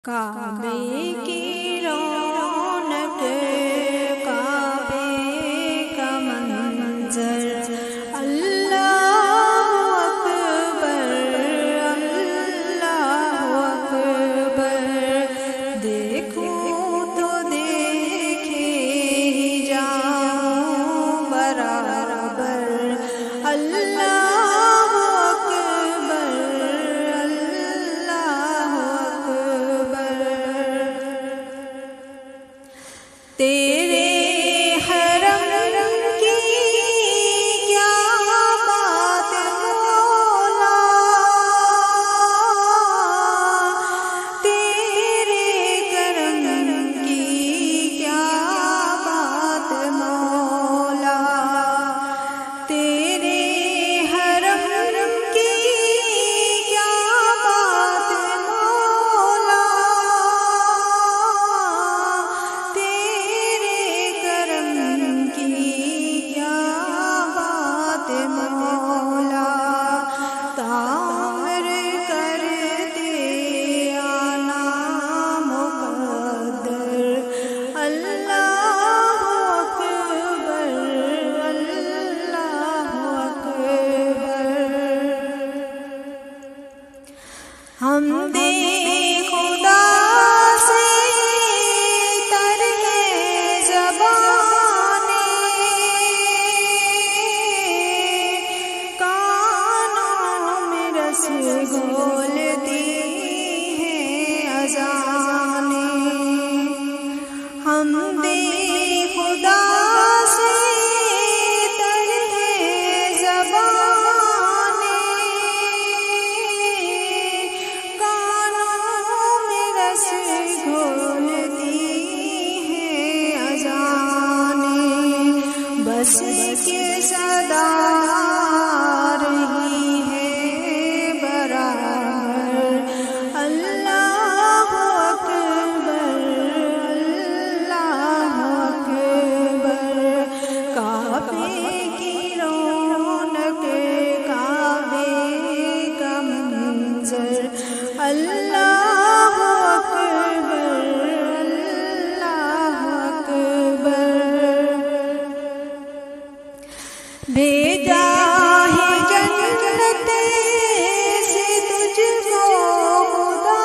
کعبے کی رونق، کعبے کا منظر، اللہ اکبر اللہ اکبر، دیکھوں تو دیکھے ہی جاؤں برابر، اللہ تیرے حرم کی کیا بات مولا، تیرے کرم کی کیا بات مولا، تیرے حرم کی کیا بات مولا، مولا تعمیر کر دے آنا مقدر، اللہ اکبر اللہ اکبر، حمد خدا سے تر ہے زبان، گھولتی ہیں اذانیں، حمد خدا سے تر ہے زبانیں، کانوں میں رس گھولتی ہیں اذانیں، بس کے صدا اللہ اکبر اللہ اکبر، بھیجا ہے جنت سے تجھ کو خدا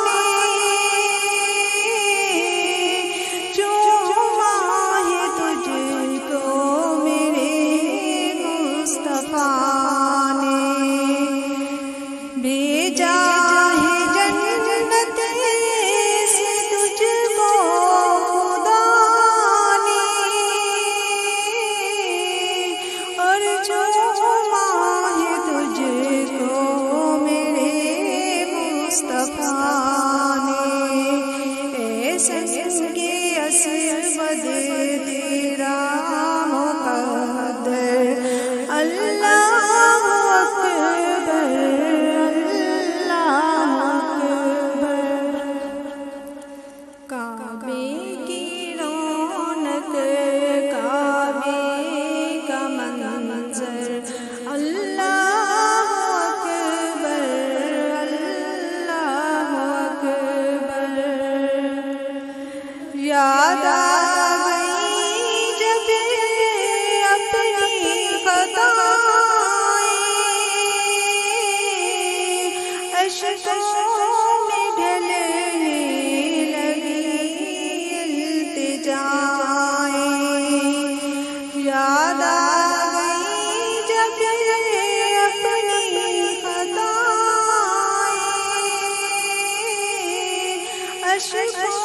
نے، چوما ہے تجھ کو میرے مصطفیٰ نے، بھیجا تیرا مقدر، اللہ اکبر اللہ اکبر، کعبے کی رونق، کعبے کا منظر، اللہ اکبر اللہ اکبر، یاد میں ڈھلنے لگی التجائیں، یاد آگئی جب اپنی خطائیں، اشکوں